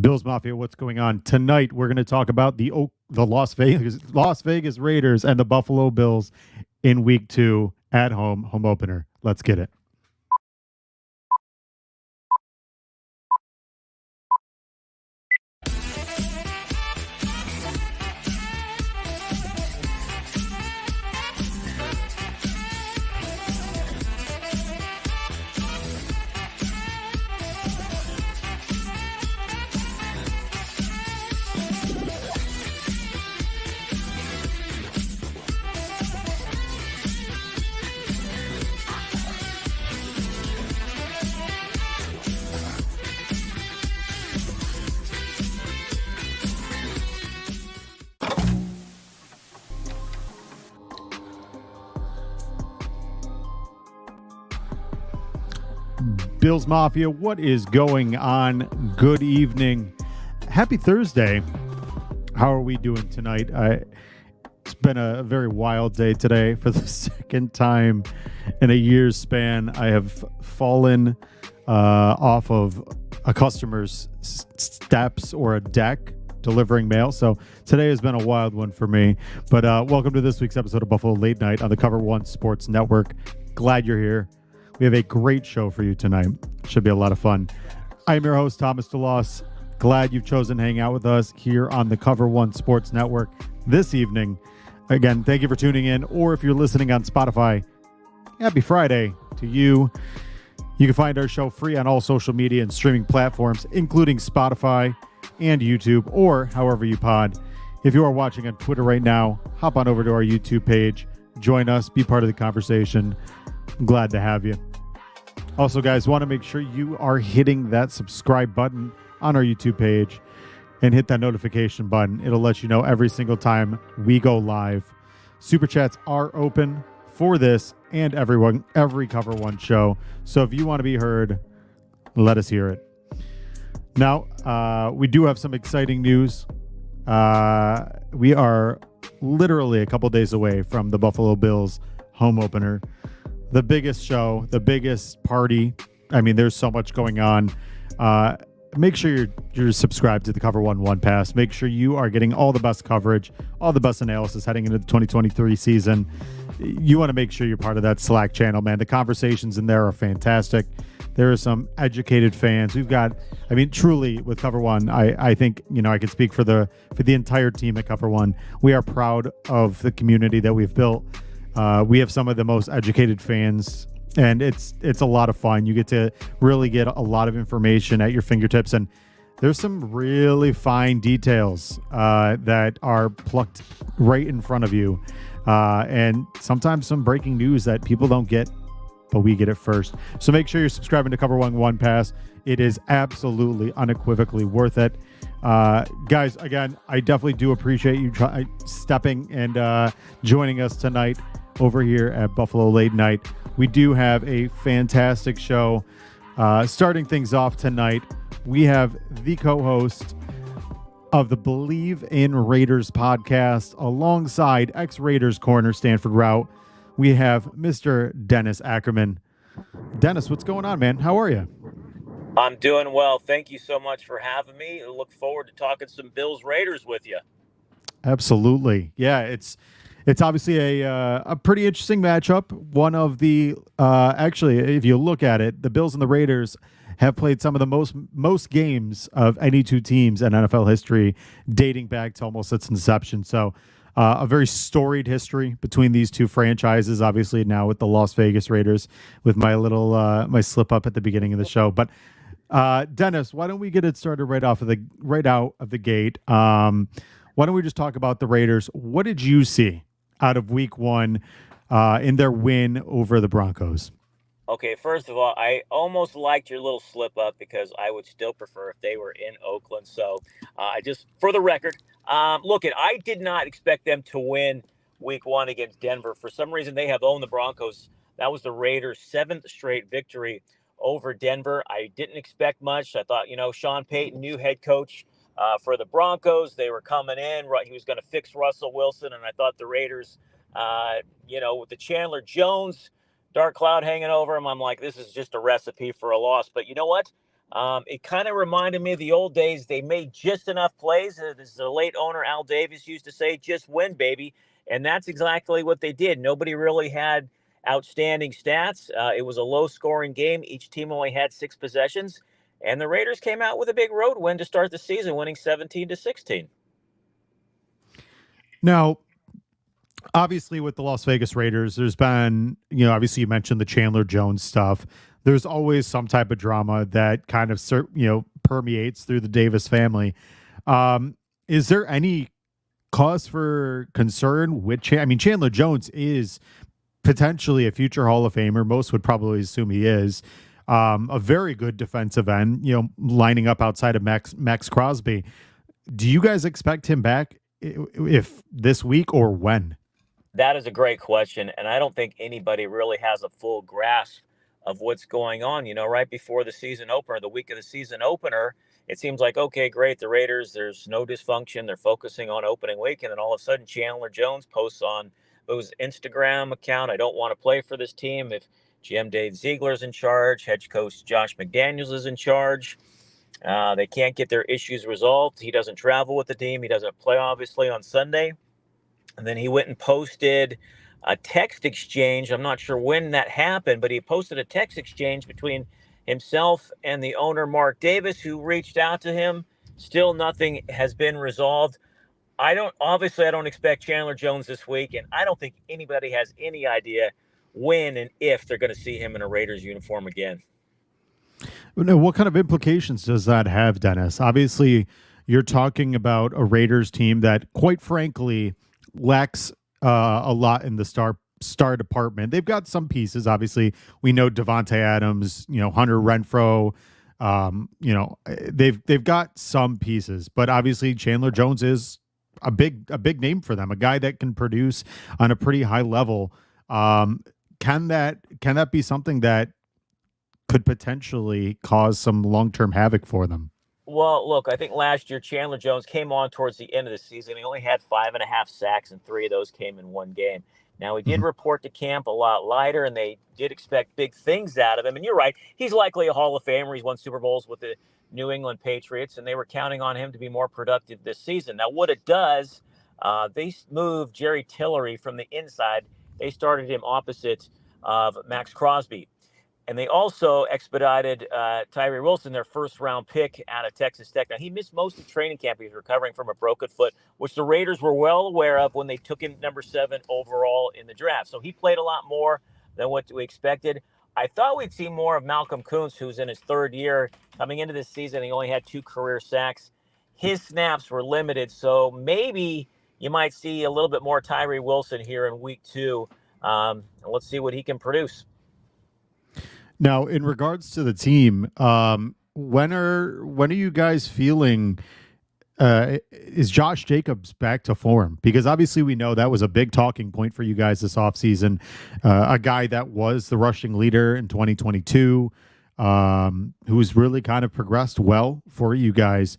Bills Mafia, what's going on tonight? We're going to talk about the Las Vegas Raiders and the Buffalo Bills in Week 2 at home opener. Let's get it. Bills Mafia, what is going on? Good evening. Happy Thursday. How are we doing tonight? It's been a very wild day today. For the second time in a year's span, I have fallen off of a customer's steps or a deck delivering mail. So today has been a wild one for me. But welcome to this week's episode of Buffalo Late Night on the Cover One Sports Network. Glad you're here. We have a great show for you tonight. Should be a lot of fun. I'm your host, Thomas DeLoss. Glad you've chosen to hang out with us here on the Cover One Sports Network this evening. Again, thank you for tuning in. Or if you're listening on Spotify, happy Friday to you. You can find our show free on all social media and streaming platforms, including Spotify and YouTube, or however you pod. If you are watching on Twitter right now, hop on over to our YouTube page. Join us. Be part of the conversation. I'm glad to have you. Also, guys, want to make sure you are hitting that subscribe button on our YouTube page and hit that notification button. It'll let you know every single time we go live. Super chats are open for this and every Cover One show. So if you want to be heard, let us hear it. Now, we do have some exciting news. We are literally a couple days away from the Buffalo Bills home opener. The biggest show, the biggest party. I mean, there's so much going on. Make sure you're subscribed to the Cover One Pass. Make sure you are getting all the best coverage, all the best analysis heading into the 2023 season. You want to make sure you're part of that Slack channel, man. The conversations in there are fantastic. There are some educated fans. We've got, I mean, truly with Cover One, I think, I can speak for the entire team at Cover One. We are proud of the community that we've built. We have some of the most educated fans, and it's a lot of fun. You get to really get a lot of information at your fingertips, and there's some really fine details that are plucked right in front of you, and sometimes some breaking news that people don't get, but we get it first. So make sure you're subscribing to Cover One Pass. It is absolutely unequivocally worth it. Guys, again, I definitely do appreciate you stepping and joining us tonight over here at Buffalo Late Night. We do have a fantastic show. Starting things off tonight, we have the co-host of the Bleav in Raiders podcast alongside ex-Raiders corner Stanford Route. We have Mr. Dennis Ackerman. Dennis, what's going on, man? How are you? I'm doing well. Thank you so much for having me. I look forward to talking some Bills Raiders with you. Absolutely. Yeah, it's obviously a pretty interesting matchup. One of the actually, if you look at it, the Bills and the Raiders have played some of the most games of any two teams in NFL history, dating back to almost its inception. So a very storied history between these two franchises. Obviously now with the Las Vegas Raiders, with my little my slip up at the beginning of the show. But Dennis, why don't we get it started right out of the gate? Why don't we just talk about the Raiders? What did you see out of Week 1 in their win over the Broncos? Okay, first of all, I almost liked your little slip up because I would still prefer if they were in Oakland. So I just, for the record, I did not expect them to win Week 1 against Denver. For some reason, they have owned the Broncos. That was the Raiders' 7th straight victory over Denver. I didn't expect much. I thought, Sean Payton, new head coach for the Broncos. They were coming in. He was going to fix Russell Wilson, and I thought the Raiders, with the Chandler Jones dark cloud hanging over him, I'm like, this is just a recipe for a loss. But you know what? It kind of reminded me of the old days. They made just enough plays. As the late owner Al Davis used to say, just win, baby. And that's exactly what they did. Nobody really had outstanding stats. It was a low scoring game. Each team only had 6 possessions. And the Raiders came out with a big road win to start the season, winning 17-16. Now, obviously, with the Las Vegas Raiders, there's been, obviously you mentioned the Chandler Jones stuff. There's always some type of drama that kind of, permeates through the Davis family. Is there any cause for concern with Chandler Jones is potentially a future Hall of Famer. Most would probably assume he is. A very good defensive end, lining up outside of Max Crosby. Do you guys expect him back if this week or when? That is a great question, and I don't think anybody really has a full grasp of what's going on. Right before the season opener, the week of the season opener, it seems like, okay, great, the Raiders, there's no dysfunction. They're focusing on opening week, and then all of a sudden Chandler Jones posts on his Instagram account, I don't want to play for this team if GM Dave Ziegler's in charge, head coach Josh McDaniels is in charge. They can't get their issues resolved. He doesn't travel with the team. He doesn't play, obviously, on Sunday. And then he went and posted a text exchange. I'm not sure when that happened, but he posted a text exchange between himself and the owner, Mark Davis, who reached out to him. Still nothing has been resolved. I don't expect Chandler Jones this week, and I don't think anybody has any idea when and if they're going to see him in a Raiders uniform again. Now, what kind of implications does that have, Dennis? Obviously, you're talking about a Raiders team that, quite frankly, lacks a lot in the star department. They've got some pieces. Obviously, we know Devontae Adams, Hunter Renfrow. They've got some pieces, but obviously Chandler Jones is a big name for them, a guy that can produce on a pretty high level. Can that be something that could potentially cause some long-term havoc for them? Well, look, I think last year Chandler Jones came on towards the end of the season. He only had 5.5 sacks, and 3 of those came in one game. Now, he did Mhm. report to camp a lot lighter, and they did expect big things out of him. And you're right, he's likely a Hall of Famer. He's won Super Bowls with the New England Patriots, and they were counting on him to be more productive this season. Now, what it does, they moved Jerry Tillery from the inside. They started him opposite of Max Crosby. And they also expedited Tyree Wilson, their first-round pick out of Texas Tech. Now, he missed most of training camp. He was recovering from a broken foot, which the Raiders were well aware of when they took him number 7 overall in the draft. So he played a lot more than what we expected. I thought we'd see more of Malcolm Kuntz, who's in his 3rd year. Coming into this season, he only had 2 career sacks. His snaps were limited, so maybe you might see a little bit more Tyree Wilson here in week 2. Let's see what he can produce. Now, in regards to the team, when are you guys feeling? Is Josh Jacobs back to form? Because obviously we know that was a big talking point for you guys this offseason. A guy that was the rushing leader in 2022, who's really kind of progressed well for you guys.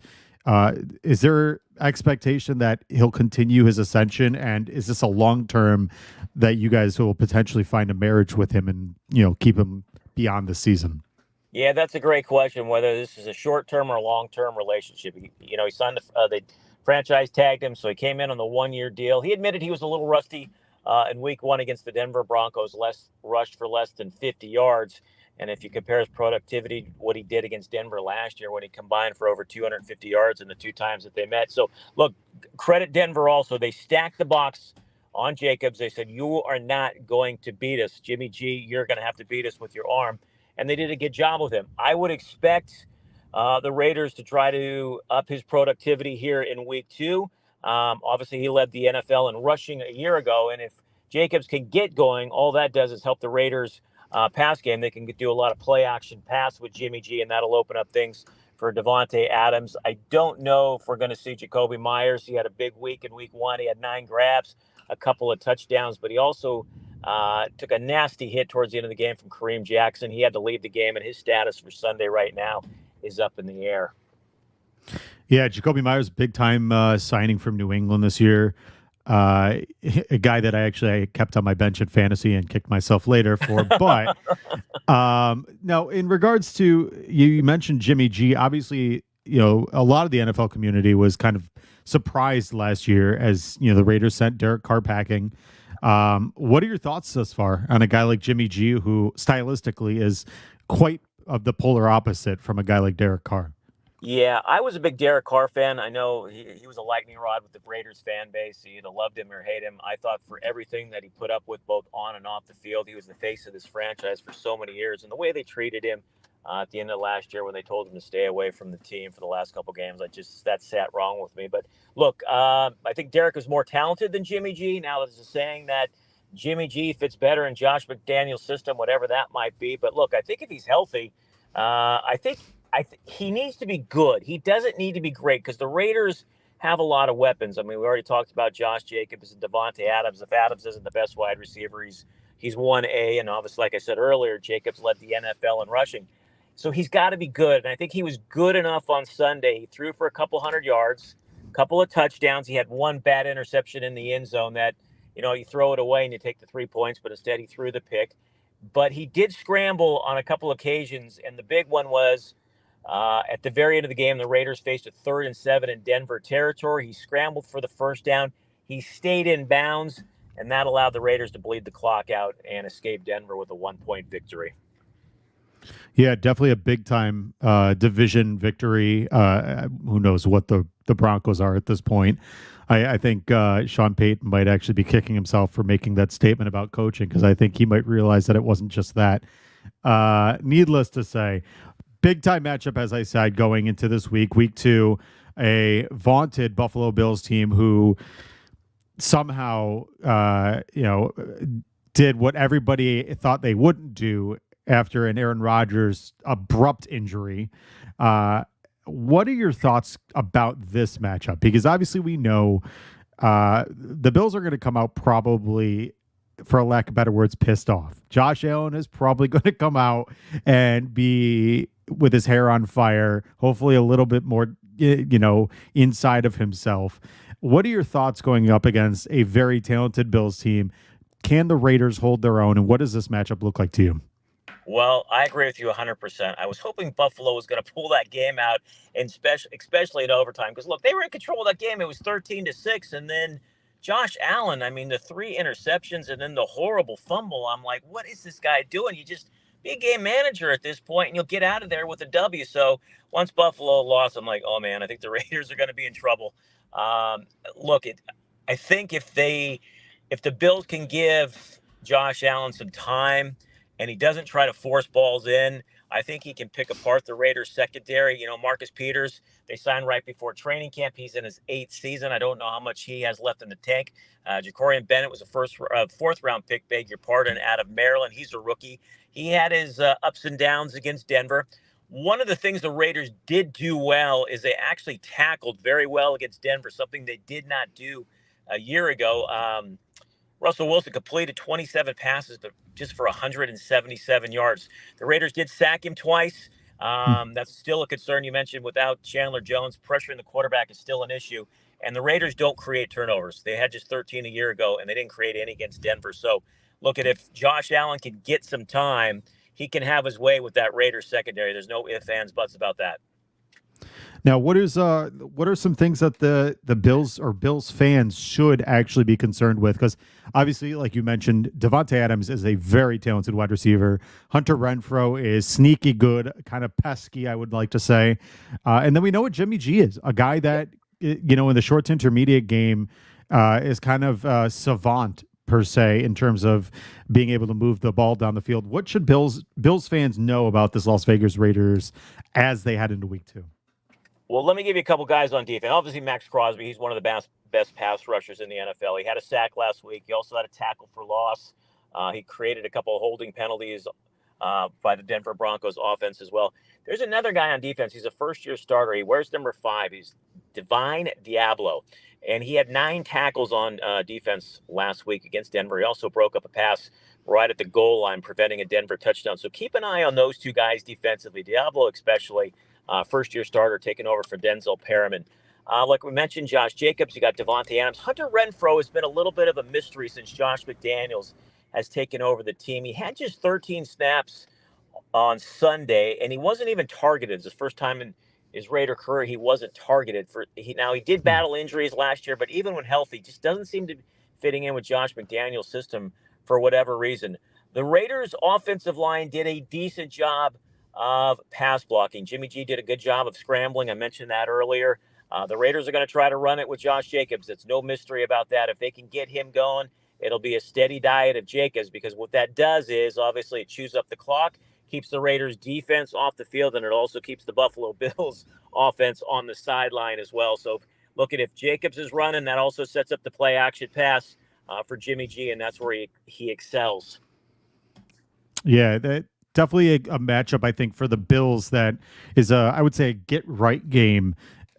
Is there expectation that he'll continue his ascension, and is this a long term that you guys will potentially find a marriage with him and keep him beyond the season? Yeah, that's a great question. Whether this is a short-term or long-term relationship, he signed the franchise tagged him, so he came in on the 1-year deal. He admitted he was a little rusty in Week 1 against the Denver Broncos, rushed for less than 50 yards. And if you compare his productivity, what he did against Denver last year, when he combined for over 250 yards in the 2 times that they met. So, look, credit Denver also. They stacked the box on Jacobs. They said, you are not going to beat us. Jimmy G, you're going to have to beat us with your arm. And they did a good job with him. I would expect the Raiders to try to up his productivity here in week 2. Obviously, he led the NFL in rushing a year ago. And if Jacobs can get going, all that does is help the Raiders pass game. They can do a lot of play action pass with Jimmy G, and that'll open up things for Devontae Adams. I don't know if we're going to see Jacoby Myers. He had a big week in week 1. He had 9 grabs, a couple of touchdowns, but he also took a nasty hit towards the end of the game from Kareem Jackson. He had to leave the game, and his status for Sunday right now is up in the air. Yeah, Jacoby Myers, big time signing from New England this year. a guy that I kept on my bench in fantasy and kicked myself later for. But now, in regards to you mentioned Jimmy G, obviously, a lot of the NFL community was kind of surprised last year as the Raiders sent Derek Carr packing. What are your thoughts thus far on a guy like Jimmy G, who stylistically is quite of the polar opposite from a guy like Derek Carr? Yeah, I was a big Derek Carr fan. I know he was a lightning rod with the Raiders fan base. You either loved him or hate him. I thought for everything that he put up with both on and off the field, he was the face of this franchise for so many years. And the way they treated him at the end of last year when they told him to stay away from the team for the last couple games, that sat wrong with me. But look, I think Derek is more talented than Jimmy G. Now there's a saying that Jimmy G fits better in Josh McDaniel's system, whatever that might be. But look, I think if he's healthy, I think he needs to be good. He doesn't need to be great because the Raiders have a lot of weapons. I mean, we already talked about Josh Jacobs and Devontae Adams. If Adams isn't the best wide receiver, he's 1A. And obviously, like I said earlier, Jacobs led the NFL in rushing. So he's got to be good. And I think he was good enough on Sunday. He threw for a couple hundred yards, a couple of touchdowns. He had one bad interception in the end zone that, you throw it away and you take the 3 points, but instead he threw the pick. But he did scramble on a couple occasions, and the big one was at the very end of the game, the Raiders faced a 3rd and 7 in Denver territory. He scrambled for the first down. He stayed in bounds, and that allowed the Raiders to bleed the clock out and escape Denver with a 1-point victory. Yeah, definitely a big time division victory. Who knows what the Broncos are at this point. I think Sean Payton might actually be kicking himself for making that statement about coaching, because I think he might realize that it wasn't just that. Needless to say, big time matchup, as I said, going into this week 2, a vaunted Buffalo Bills team who somehow, did what everybody thought they wouldn't do after an Aaron Rodgers abrupt injury. What are your thoughts about this matchup? Because obviously we know the Bills are going to come out probably, for a lack of better words, pissed off. Josh Allen is probably going to come out and be with his hair on fire, hopefully a little bit more, inside of himself. What are your thoughts going up against a very talented Bills team? Can the Raiders hold their own, and what does this matchup look like to you? Well, I agree with you 100%. I was hoping Buffalo was going to pull that game out, and especially in overtime. Because, look, they were in control of that game. It was 13-6, and then Josh Allen, I mean, the 3 interceptions and then the horrible fumble. I'm like, what is this guy doing? You just be a game manager at this point, and you'll get out of there with a W. So once Buffalo lost, I'm like, oh, man, I think the Raiders are going to be in trouble. Look, I think if the Bills can give Josh Allen some time, and he doesn't try to force balls in, I think he can pick apart the Raiders secondary. Marcus Peters, they signed right before training camp. He's in his 8th season. I don't know how much he has left in the tank. Jacorian Bennett was a 4th round pick, beg your pardon, out of Maryland. He's a rookie. He had his ups and downs against Denver. One of the things the Raiders did do well is they actually tackled very well against Denver, something they did not do a year ago. Russell Wilson completed 27 passes just for 177 yards. The Raiders did sack him twice. That's still a concern. You mentioned without Chandler Jones, pressuring the quarterback is still an issue. And the Raiders don't create turnovers. They had just 13 a year ago, and they didn't create any against Denver. So look at, if Josh Allen can get some time, he can have his way with that Raiders secondary. There's no ifs, ands, buts about that. Now, what are some things that the Bills or Bills fans should actually be concerned with? Because obviously, like you mentioned, Devontae Adams is a very talented wide receiver. Hunter Renfrow is sneaky good, kind of pesky, I would like to say. And then we know what Jimmy G is, a guy that, in the short to intermediate game is kind of savant per se in terms of being able to move the ball down the field. What should Bills fans know about this Las Vegas Raiders as they head into week 2? Well, let me give you a couple guys on defense. Obviously, Max Crosby, he's one of the best pass rushers in the NFL. He had a sack last week. He also had a tackle for loss. He created a couple of holding penalties by the Denver Broncos offense as well. There's another guy on defense. He's a first-year starter. He wears number 5. He's Divine Diablo. And he had 9 tackles on defense last week against Denver. He also broke up a pass right at the goal line, preventing a Denver touchdown. So keep an eye on those 2 guys defensively, Diablo especially. First-year starter taking over for Denzel Perriman. Like we mentioned, Josh Jacobs, you got Devontae Adams. Hunter Renfrow has been a little bit of a mystery since Josh McDaniels has taken over the team. He had just 13 snaps on Sunday, and he wasn't even targeted. It's his first time in his Raider career he wasn't targeted. Now he did battle injuries last year, but even when healthy, just doesn't seem to be fitting in with Josh McDaniel's system for whatever reason. The Raiders' offensive line did a decent job of pass blocking. Jimmy G did a good job of scrambling. I mentioned that earlier. The Raiders are going to try to run it with Josh Jacobs. It's no mystery about that. If they can get him going, it'll be a steady diet of Jacobs, because what that does is obviously it chews up the clock, keeps the Raiders defense off the field, and it also keeps the Buffalo Bills offense on the sideline as well. So look at, if Jacobs is running, that also sets up the play action pass for Jimmy G, and that's where he excels. Yeah, that definitely a matchup, I think, for the Bills that is I would say, a get right game.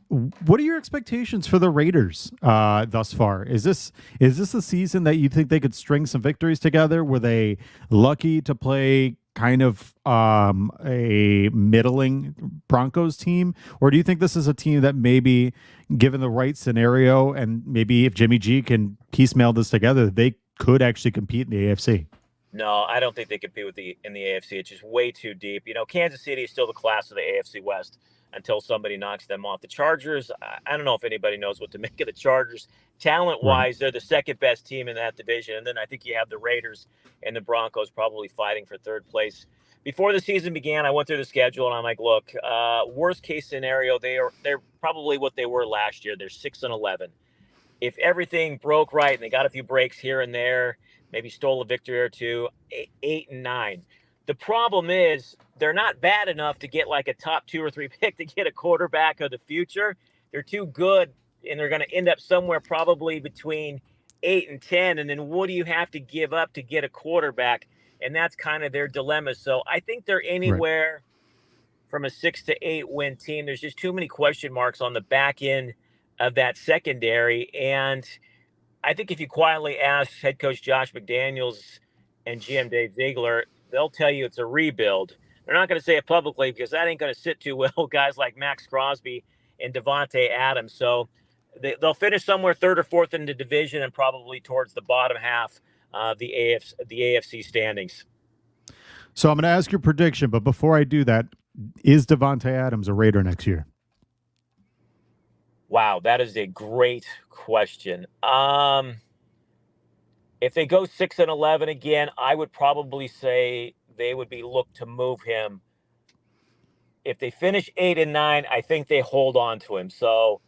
What are your expectations for the Raiders thus far? Is this a season that you think they could string some victories together? Were they lucky to play kind of a middling Broncos team, or do you think this is a team that maybe, given the right scenario, and maybe if Jimmy G can piecemeal this together, they could actually compete in the AFC? No, I don't think they compete in the AFC. It's just way too deep. Kansas City is still the class of the AFC West until somebody knocks them off. The Chargers, I don't know if anybody knows what to make of the Chargers. Talent-wise, They're the second best team in that division. And then I think you have the Raiders and the Broncos probably fighting for third place. Before the season began, I went through the schedule and I'm like, look, worst case scenario, they're probably what they were last year. They're 6-11. If everything broke right and they got a few breaks here and there, maybe stole a victory or two, 8-9. The problem is they're not bad enough to get like a top 2 or 3 pick to get a quarterback of the future. They're too good, and they're going to end up somewhere probably between 8 and 10. And then what do you have to give up to get a quarterback? And that's kind of their dilemma. So I think they're anywhere from a 6 to 8 win team. There's just too many question marks on the back end of that secondary. And I think if you quietly ask head coach Josh McDaniels and GM Dave Ziegler, they'll tell you it's a rebuild. They're not going to say it publicly because that ain't going to sit too well guys like Max Crosby and Devontae Adams. So they'll finish somewhere third or fourth in the division and probably towards the bottom half of the AFC standings. So I'm going to ask your prediction, but before I do that, is Devontae Adams a Raider next year? Wow, that is a great question. If they go 6-11 again, I would probably say they would be looked to move him. If they finish 8-9, I think they hold on to him. So,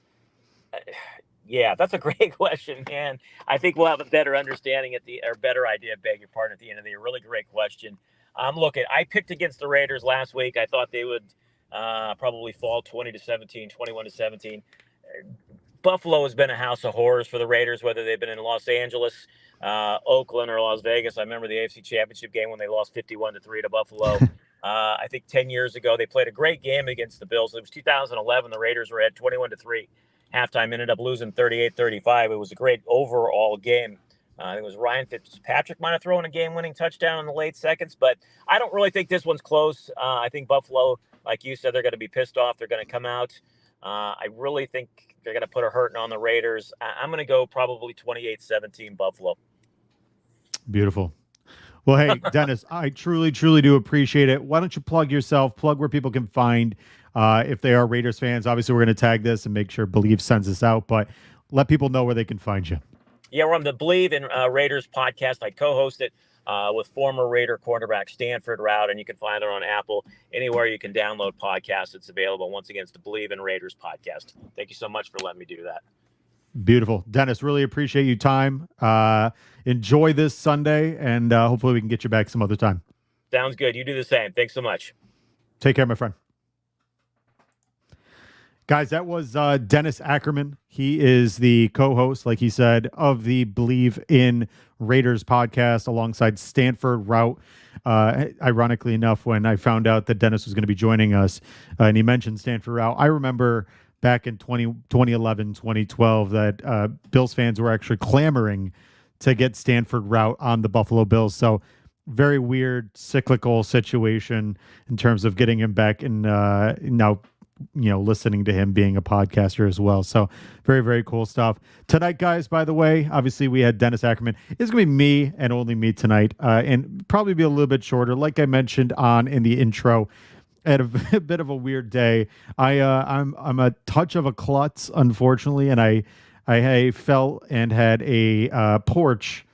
yeah, that's a great question, man. I think we'll have a better understanding better idea, beg your pardon, at the end of the year. Really great question. Look, I picked against the Raiders last week. I thought they would probably fall 20-17, 21-17. Buffalo has been a house of horrors for the Raiders, whether they've been in Los Angeles, Oakland, or Las Vegas. I remember the AFC Championship game when they lost 51-3 to Buffalo. I think 10 years ago, they played a great game against the Bills. It was 2011. The Raiders were at 21-3. Halftime ended up losing 38-35. It was a great overall game. I think it was Ryan Fitzpatrick might have thrown a game-winning touchdown in the late seconds, but I don't really think this one's close. I think Buffalo, like you said, they're going to be pissed off. They're going to come out. I really think they're going to put a hurting on the Raiders. I'm going to go probably 28-17 Buffalo. Beautiful. Well, hey, Dennis, I truly, truly do appreciate it. Why don't you plug yourself, plug where people can find if they are Raiders fans. Obviously, we're going to tag this and make sure Bleav sends this out, but let people know where they can find you. Yeah, we're on the Bleav and Raiders podcast. I co-host it with former Raider quarterback Stanford Route, and you can find it on Apple. Anywhere you can download podcasts, it's available. Once again, it's the Bleav and Raiders podcast. Thank you so much for letting me do that. Beautiful. Dennis, really appreciate your time. Enjoy this Sunday, and hopefully we can get you back some other time. Sounds good. You do the same. Thanks so much. Take care, my friend. Guys, that was Dennis Ackerman. He is the co-host, like he said, of the Bleav in Raiders podcast alongside Stanford Route. Ironically enough, when I found out that Dennis was going to be joining us and he mentioned Stanford Route, I remember back in 2011, 2012, that Bills fans were actually clamoring to get Stanford Route on the Buffalo Bills. So very weird cyclical situation in terms of getting him back in now listening to him being a podcaster as well. So very, very cool stuff. Tonight, guys, by the way, obviously we had Dennis Ackerman. It's going to be me and only me tonight, and probably be a little bit shorter. Like I mentioned in the intro, I had a bit of a weird day. I'm a touch of a klutz, unfortunately, and I fell and had a porch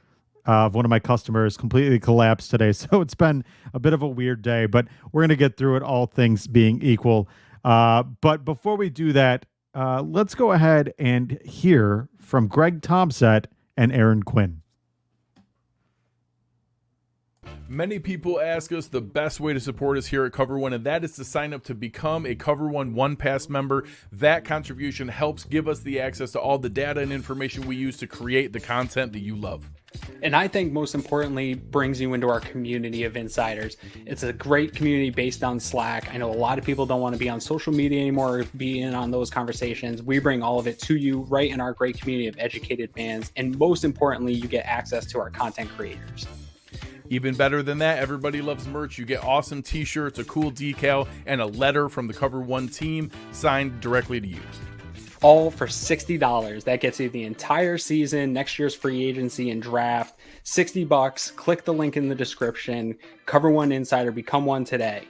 of one of my customers completely collapsed today. So it's been a bit of a weird day, but we're going to get through it, all things being equal. But before we do that, let's go ahead and hear from Greg Thompson and Aaron Quinn. Many people ask us the best way to support us here at Cover One, and that is to sign up to become a Cover One Pass member. That contribution helps give us the access to all the data and information we use to create the content that you love. And I think most importantly, brings you into our community of insiders. It's a great community based on Slack. I know a lot of people don't want to be on social media anymore or be in on those conversations. We bring all of it to you right in our great community of educated fans. And most importantly, you get access to our content creators. Even better than that, everybody loves merch. You get awesome t-shirts, a cool decal, and a letter from the Cover One team signed directly to you. All for $60. That gets you the entire season, next year's free agency and draft. $60. Click the link in the description. Cover One Insider. Become one today.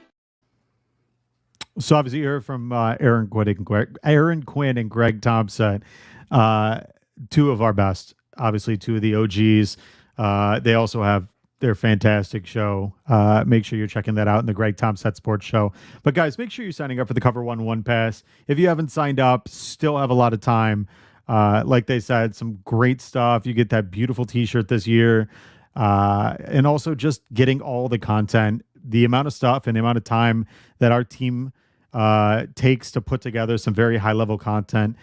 So obviously you heard from Aaron Quinn and Greg Thompson, two of our best, obviously two of the OGs. They also have their fantastic show. Make sure you're checking that out in the Greg Thompson Sports Show. But guys, make sure you're signing up for the Cover One Pass. If you haven't signed up, still have a lot of time. Like they said, some great stuff. You get that beautiful t-shirt this year. And also just getting all the content, the amount of stuff and the amount of time that our team takes to put together some very high-level content.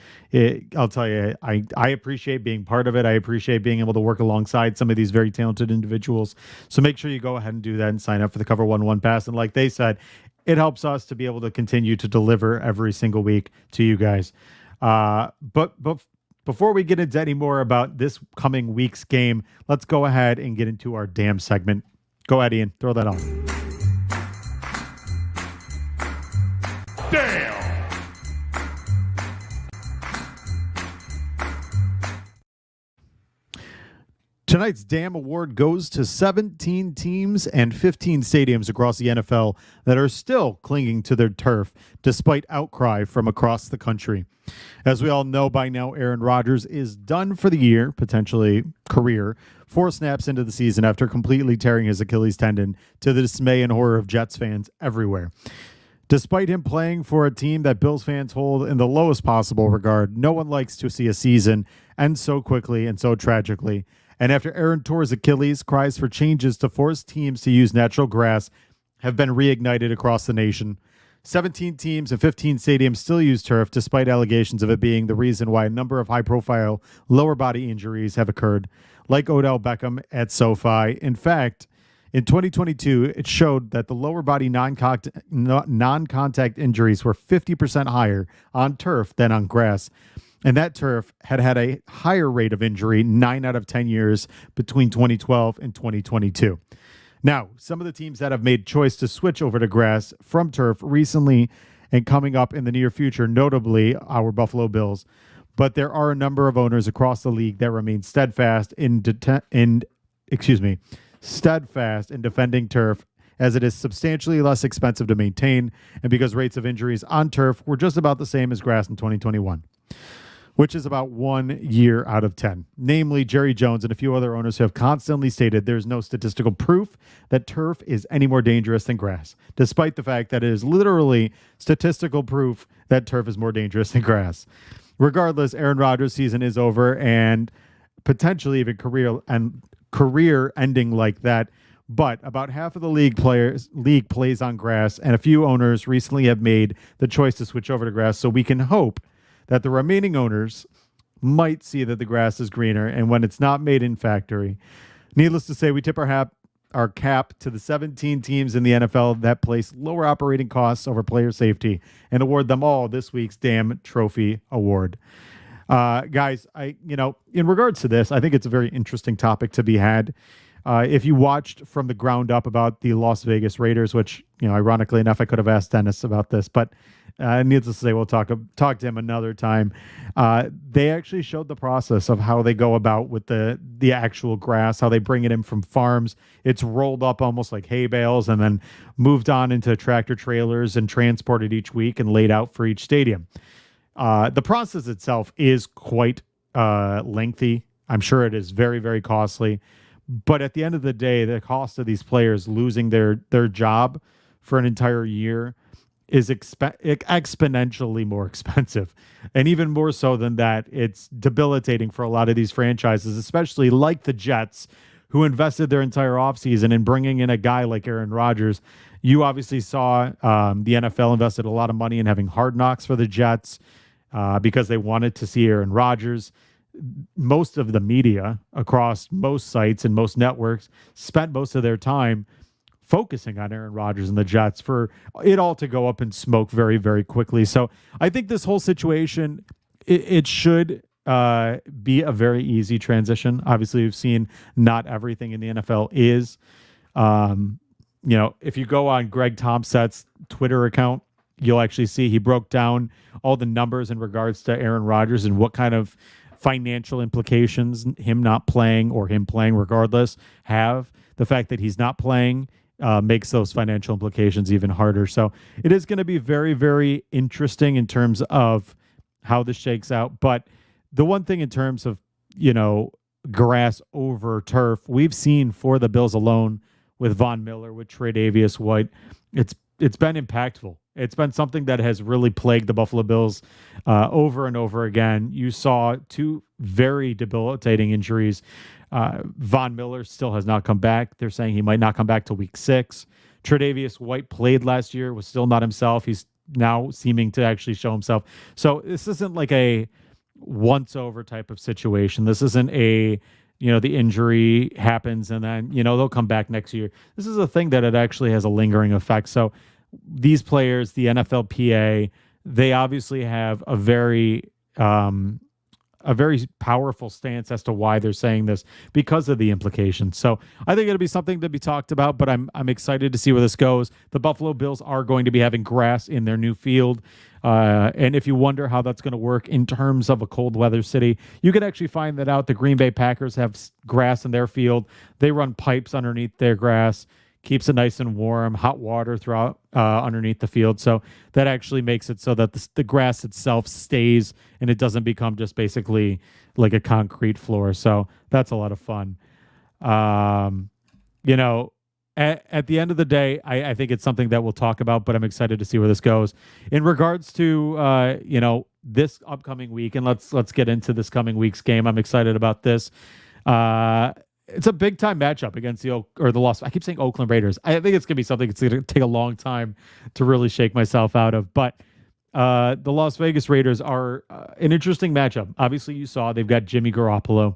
I'll tell you, I appreciate being part of it. I appreciate being able to work alongside some of these very talented individuals. So make sure you go ahead and do that and sign up for the Cover One Pass. And like they said, it helps us to be able to continue to deliver every single week to you guys. But before we get into any more about this coming week's game, let's go ahead and get into our damn segment. Go ahead, Ian. Throw that on. Damn! Tonight's Damn Award goes to 17 teams and 15 stadiums across the NFL that are still clinging to their turf despite outcry from across the country. As we all know by now, Aaron Rodgers is done for the year, potentially career, 4 snaps into the season after completely tearing his Achilles tendon to the dismay and horror of Jets fans everywhere. Despite him playing for a team that Bills fans hold in the lowest possible regard, no one likes to see a season end so quickly and so tragically. And after Aaron tore his Achilles, cries for changes to force teams to use natural grass have been reignited across the nation. 17 teams and 15 stadiums still use turf, despite allegations of it being the reason why a number of high-profile lower body injuries have occurred, like Odell Beckham at SoFi. In fact, in 2022, it showed that the lower body non-contact injuries were 50% higher on turf than on grass. And that turf had a higher rate of injury 9 out of 10 years between 2012 and 2022. Now, some of the teams that have made choice to switch over to grass from turf recently and coming up in the near future, notably our Buffalo Bills. But there are a number of owners across the league that remain steadfast in defending turf, as it is substantially less expensive to maintain, and because rates of injuries on turf were just about the same as grass in 2021. Which is about 1 year out of 10. Namely, Jerry Jones and a few other owners who have constantly stated there's no statistical proof that turf is any more dangerous than grass, despite the fact that it is literally statistical proof that turf is more dangerous than grass. Regardless, Aaron Rodgers' season is over and potentially even career ending like that. But about half of the league plays on grass, and a few owners recently have made the choice to switch over to grass, so we can hope that the remaining owners might see that the grass is greener and when it's not made in factory. Needless to say, we tip our cap to the 17 teams in the NFL that place lower operating costs over player safety and award them all this week's Damn Trophy Award. Guys, in regards to this, I think it's a very interesting topic to be had. If you watched from the ground up about the Las Vegas Raiders, which, ironically enough, I could have asked Dennis about this, but Needless to say, we'll talk to him another time. They actually showed the process of how they go about with the actual grass, how they bring it in from farms. It's rolled up almost like hay bales and then moved on into tractor trailers and transported each week and laid out for each stadium. The process itself is quite lengthy. I'm sure it is very, very costly. But at the end of the day, the cost of these players losing their job for an entire year is exponentially more expensive. And even more so than that, it's debilitating for a lot of these franchises, especially like the Jets, who invested their entire offseason in bringing in a guy like Aaron Rodgers. You obviously saw the NFL invested a lot of money in having Hard Knocks for the Jets because they wanted to see Aaron Rodgers. Most of the media across most sites and most networks spent most of their time focusing on Aaron Rodgers and the Jets for it all to go up in smoke very, very quickly. So I think this whole situation, it should be a very easy transition. Obviously, we've seen not everything in the NFL is. If you go on Greg Thompson's Twitter account, you'll actually see he broke down all the numbers in regards to Aaron Rodgers and what kind of financial implications him not playing or him playing regardless have. The fact that he's not playing makes those financial implications even harder. So it is going to be very, very interesting in terms of how this shakes out. But the one thing in terms of, grass over turf, we've seen for the Bills alone with Von Miller, with Tre'Davious White, it's been impactful. It's been something that has really plagued the Buffalo Bills over and over again. You saw two very debilitating injuries. Von Miller still has not come back. They're saying he might not come back till week 6. Tre'Davious White played last year, was still not himself. He's now seeming to actually show himself. So this isn't like a once-over type of situation. This isn't the injury happens and then, they'll come back next year. This is a thing that it actually has a lingering effect. So these players, the NFLPA, they obviously have a very powerful stance as to why they're saying this because of the implications. So I think it'll be something to be talked about, but I'm excited to see where this goes. The Buffalo Bills are going to be having grass in their new field. And if you wonder how that's going to work in terms of a cold weather city, you can actually find that out. The Green Bay Packers have grass in their field. They run pipes underneath their grass, keeps it nice and warm, hot water throughout underneath the field. So that actually makes it so that the grass itself stays and it doesn't become just basically like a concrete floor. So that's a lot of fun. At the end of the day, I think it's something that we'll talk about, but I'm excited to see where this goes. In regards to, this upcoming week, and let's get into this coming week's game. I'm excited about this. It's a big time matchup against I keep saying Oakland Raiders. I think it's going to be something that's going to take a long time to really shake myself out of. But the Las Vegas Raiders are an interesting matchup. Obviously, you saw they've got Jimmy Garoppolo.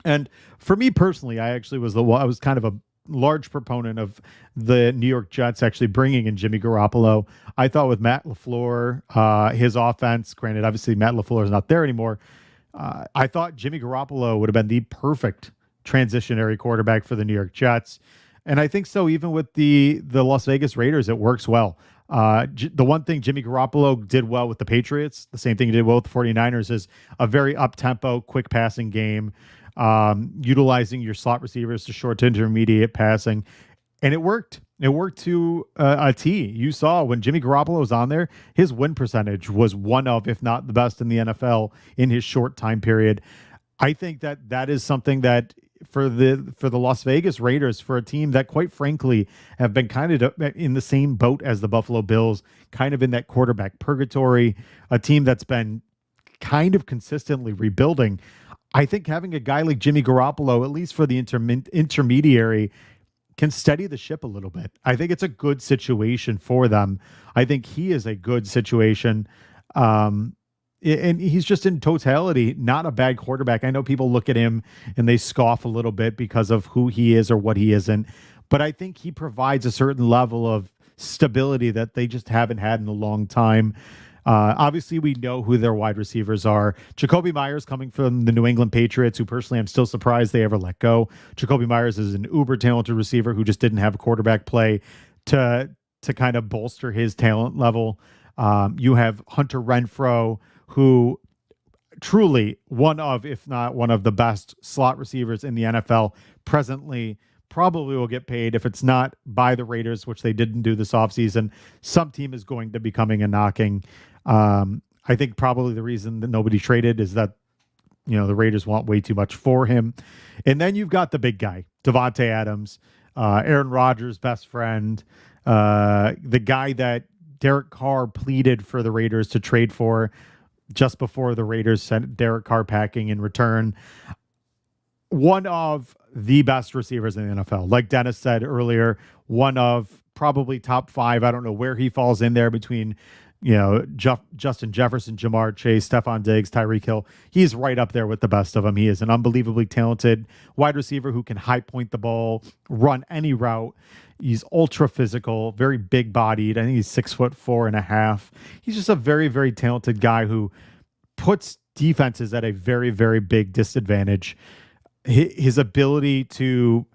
And for me personally, I was kind of a large proponent of the New York Jets actually bringing in Jimmy Garoppolo. I thought with Matt LaFleur, his offense, granted, obviously Matt LaFleur is not there anymore. I thought Jimmy Garoppolo would have been the perfect transitionary quarterback for the New York Jets. And I think so even with the Las Vegas Raiders, it works well. The one thing Jimmy Garoppolo did well with the Patriots, the same thing he did well with the 49ers, is a very up-tempo, quick passing game, utilizing your slot receivers to short to intermediate passing. And it worked. It worked to a T. You saw when Jimmy Garoppolo was on there, his win percentage was one of, if not the best in the NFL in his short time period. I think that is something that for the Las Vegas Raiders, for a team that quite frankly have been kind of in the same boat as the Buffalo Bills, kind of in that quarterback purgatory, a team that's been kind of consistently rebuilding. I think having a guy like Jimmy Garoppolo, at least for the intermediary, can steady the ship a little bit. I think it's a good situation for them. I think he is a good situation. And he's just in totality not a bad quarterback. I know people look at him and they scoff a little bit because of who he is or what he isn't. But I think he provides a certain level of stability that they just haven't had in a long time. Obviously, we know who their wide receivers are. Jacoby Myers coming from the New England Patriots, who personally I'm still surprised they ever let go. Jacoby Myers is an uber talented receiver who just didn't have a quarterback play to kind of bolster his talent level. You have Hunter Renfrow, who truly one of, if not one of the best slot receivers in the NFL presently, probably will get paid. If it's not by the Raiders, which they didn't do this offseason, some team is going to be coming and knocking. I think probably the reason that nobody traded is that, the Raiders want way too much for him. And then you've got the big guy, Davante Adams, Aaron Rodgers' best friend, the guy that Derek Carr pleaded for the Raiders to trade for just before the Raiders sent Derek Carr packing in return. One of the best receivers in the NFL. Like Dennis said earlier, one of probably top 5. I don't know where he falls in there between, Justin Jefferson, Jamar Chase, Stephon Diggs, Tyreek Hill. He's right up there with the best of them. He is an unbelievably talented wide receiver who can high point the ball, run any route. He's ultra physical, very big bodied. I think he's 6'4.5". He's just a very, very talented guy who puts defenses at a very, very big disadvantage. His ability to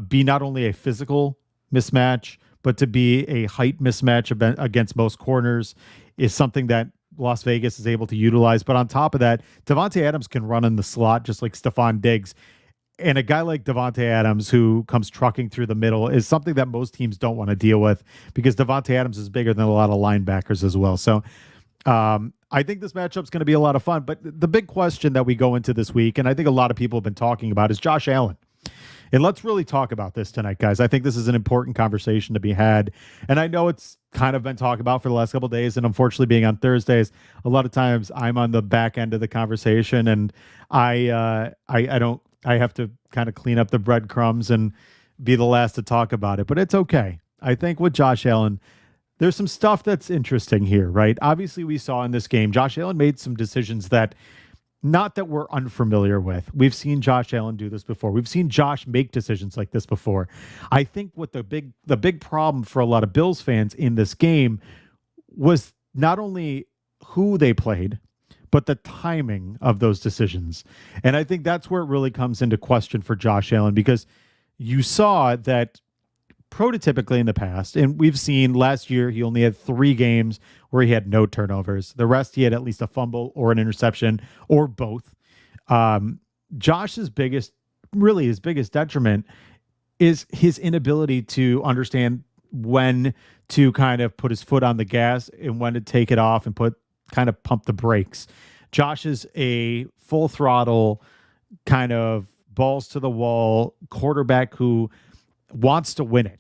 be not only a physical mismatch, but to be a height mismatch against most corners is something that Las Vegas is able to utilize. But on top of that, Davante Adams can run in the slot just like Stephon Diggs. And a guy like Davante Adams who comes trucking through the middle is something that most teams don't want to deal with because Davante Adams is bigger than a lot of linebackers as well. So I think this matchup's going to be a lot of fun. But the big question that we go into this week, and I think a lot of people have been talking about, is Josh Allen. And let's really talk about this tonight, guys. I think this is an important conversation to be had. And I know it's kind of been talked about for the last couple of days. And unfortunately, being on Thursdays, a lot of times I'm on the back end of the conversation, and I have to kind of clean up the breadcrumbs and be the last to talk about it. But it's okay. I think with Josh Allen, there's some stuff that's interesting here, right? Obviously, we saw in this game, Josh Allen made some decisions that not that we're unfamiliar with. We've seen Josh Allen do this before. We've seen Josh make decisions like this before. I think what the big problem for a lot of Bills fans in this game was not only who they played, but the timing of those decisions. And I think that's where it really comes into question for Josh Allen, because you saw that prototypically in the past, and we've seen last year, he only had 3 games where he had no turnovers. The rest, he had at least a fumble or an interception or both. Josh's biggest detriment is his inability to understand when to kind of put his foot on the gas and when to take it off and pump the brakes. Josh is a full throttle kind of balls to the wall quarterback who wants to win it.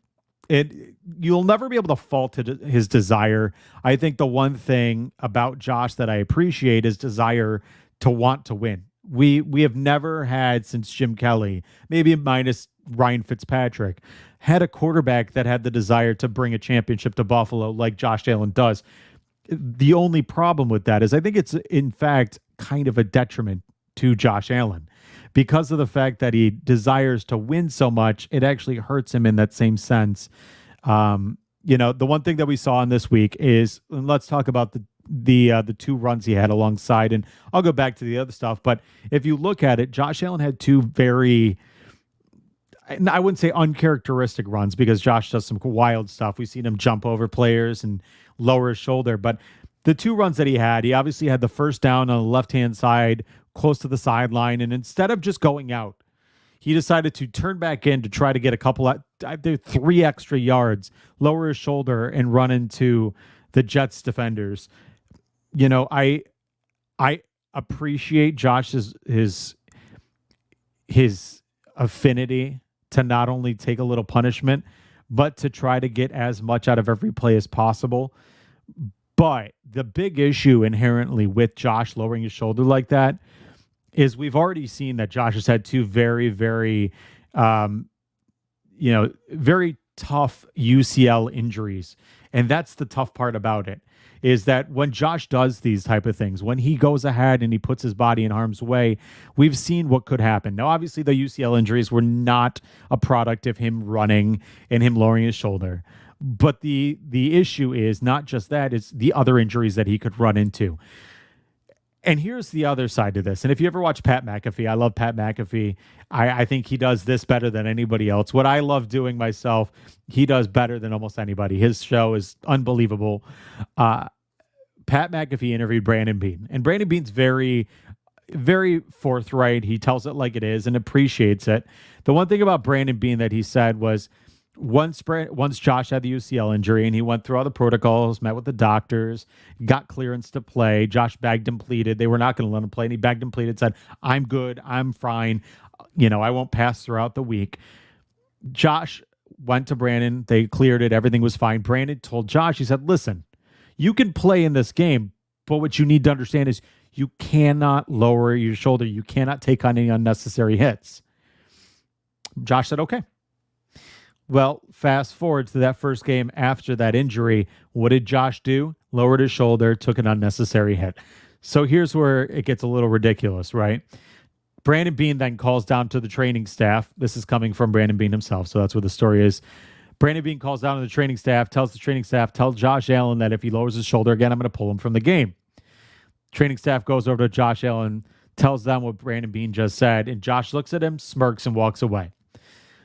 You'll never be able to fault his desire. I think the one thing about Josh that I appreciate is desire to want to win. We have never had, since Jim Kelly, maybe minus Ryan Fitzpatrick, had a quarterback that had the desire to bring a championship to Buffalo like Josh Allen does. The only problem with that is I think it's, in fact, kind of a detriment to Josh Allen. Because of the fact that he desires to win so much, it actually hurts him in that same sense. The one thing that we saw in this week is, and let's talk about the 2 runs he had alongside, and I'll go back to the other stuff. But if you look at it, Josh Allen had 2 very, I wouldn't say uncharacteristic runs, because Josh does some wild stuff. We've seen him jump over players and lower his shoulder. But the 2 runs that he obviously had the first down on the left-hand side, close to the sideline, and instead of just going out, he decided to turn back in to try to get a couple 3 extra yards, lower his shoulder, and run into the Jets defenders. I appreciate Josh's his affinity to not only take a little punishment, but to try to get as much out of every play as possible. But the big issue inherently with Josh lowering his shoulder like that is we've already seen that Josh has had 2 very, very, very tough UCL injuries. And that's the tough part about it, is that when Josh does these type of things, when he goes ahead and he puts his body in harm's way, we've seen what could happen. Now, obviously, the UCL injuries were not a product of him running and him lowering his shoulder. But the issue is not just that, it's the other injuries that he could run into. And here's the other side to this. And if you ever watch Pat McAfee, I love Pat McAfee. I think he does this better than anybody else. What I love doing myself, he does better than almost anybody. His show is unbelievable. Pat McAfee interviewed Brandon Beane, and Brandon Beane's very, very forthright. He tells it like it is and appreciates it. The one thing about Brandon Beane that he said was once Josh had the UCL injury and he went through all the protocols, met with the doctors, got clearance to play. Josh begged and pleaded. They were not going to let him play, and he begged and pleaded, said, "I'm good. I'm fine. I won't pass throughout the week." Josh went to Brandon. They cleared it. Everything was fine. Brandon told Josh, he said, "Listen, you can play in this game, but what you need to understand is you cannot lower your shoulder. You cannot take on any unnecessary hits." Josh said, "Okay." Well, fast forward to that first game after that injury. What did Josh do? Lowered his shoulder, took an unnecessary hit. So here's where it gets a little ridiculous, right? Brandon Beane then calls down to the training staff. This is coming from Brandon Beane himself, so that's where the story is. Brandon Beane calls down to the training staff, tells the training staff, tell Josh Allen that if he lowers his shoulder again, I'm going to pull him from the game. Training staff goes over to Josh Allen, tells them what Brandon Beane just said, and Josh looks at him, smirks, and walks away.